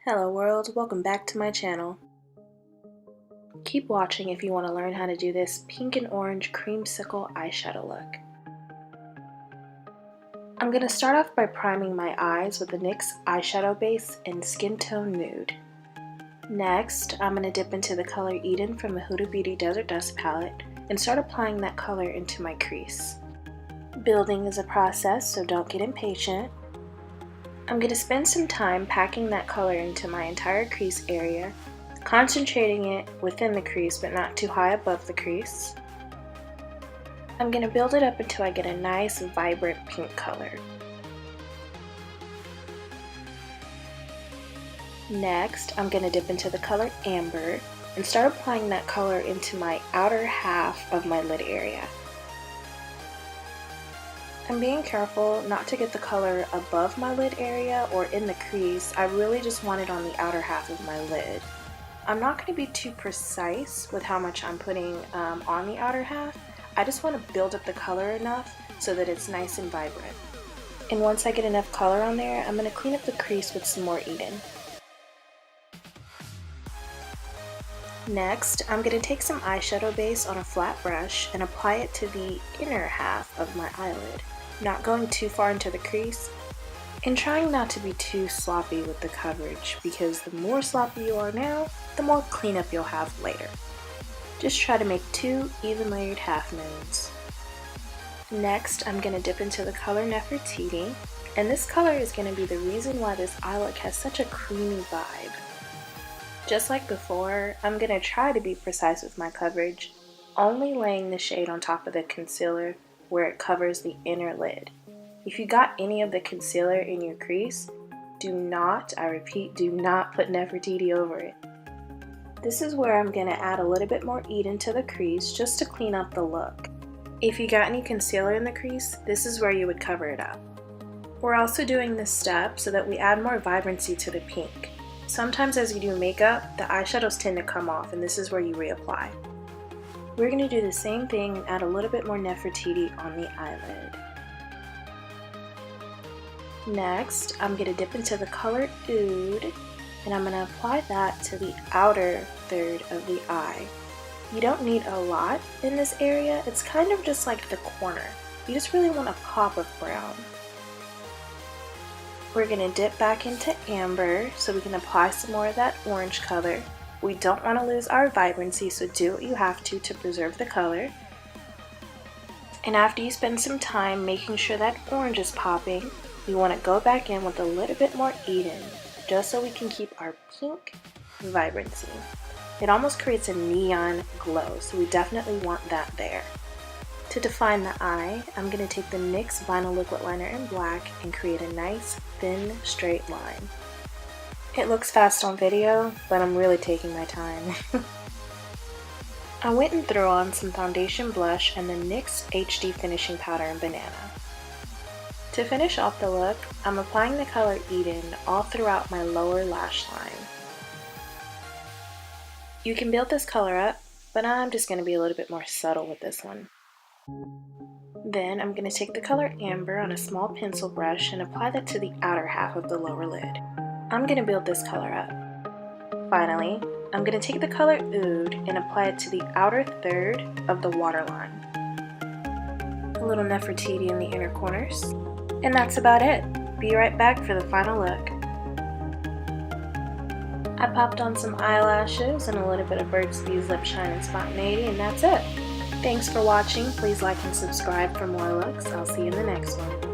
Hello world, welcome back to my channel. Keep watching if you want to learn how to do this pink and orange creamsicle eyeshadow look. I'm going to start off by priming my eyes with the NYX eyeshadow base in Skin Tone Nude. Next, I'm going to dip into the color Eden from the Huda Beauty Desert Dusk palette and start applying that color into my crease. Building is a process, so don't get impatient. I'm going to spend some time packing that color into my entire crease area, concentrating it within the crease but not too high above the crease. I'm going to build it up until I get a nice vibrant pink color. Next, I'm going to dip into the color Amber and start applying that color into my outer half of my lid area. I'm being careful not to get the color above my lid area or in the crease. I really just want it on the outer half of my lid. I'm not going to be too precise with how much I'm putting on the outer half. I just want to build up the color enough so that it's nice and vibrant. And once I get enough color on there, I'm going to clean up the crease with some more Eden. Next, I'm going to take some eyeshadow base on a flat brush and apply it to the inner half of my eyelid, not going too far into the crease, and trying not to be too sloppy with the coverage, because the more sloppy you are now, the more cleanup you'll have later. Just try to make 2 even layered half moons. Next, I'm going to dip into the color Nefertiti, and this color is going to be the reason why this eye look has such a creamy vibe. Just like before, I'm going to try to be precise with my coverage, only laying the shade on top of the concealer where it covers the inner lid. If you got any of the concealer in your crease, do not, I repeat, do not put Nefertiti over it. This is where I'm going to add a little bit more Eden to the crease just to clean up the look. If you got any concealer in the crease, this is where you would cover it up. We're also doing this step so that we add more vibrancy to the pink. Sometimes as you do makeup, the eyeshadows tend to come off, and this is where you reapply. We're going to do the same thing and add a little bit more Nefertiti on the eyelid. Next, I'm going to dip into the color Nude, and I'm going to apply that to the outer third of the eye. You don't need a lot in this area, it's kind of just like the corner. You just really want a pop of brown. We're going to dip back into Amber so we can apply some more of that orange color. We don't want to lose our vibrancy, so do what you have to preserve the color. And after you spend some time making sure that orange is popping, we want to go back in with a little bit more Eden, just so we can keep our pink vibrancy. It almost creates a neon glow, so we definitely want that there. To define the eye, I'm going to take the NYX Vinyl Liquid Liner in black and create a nice, thin, straight line. It looks fast on video, but I'm really taking my time. I went and threw on some foundation blush and the NYX HD Finishing Powder in Banana. To finish off the look, I'm applying the color Eden all throughout my lower lash line. You can build this color up, but I'm just going to be a little bit more subtle with this one. Then I'm going to take the color Amber on a small pencil brush and apply that to the outer half of the lower lid. I'm going to build this color up. Finally, I'm going to take the color Nude and apply it to the outer third of the waterline. A little Nefertiti in the inner corners. And that's about it. Be right back for the final look. I popped on some eyelashes and a little bit of Burt's Bees Lip Shine and Spontaneity, and that's it. Thanks for watching. Please like and subscribe for more looks. I'll see you in the next one.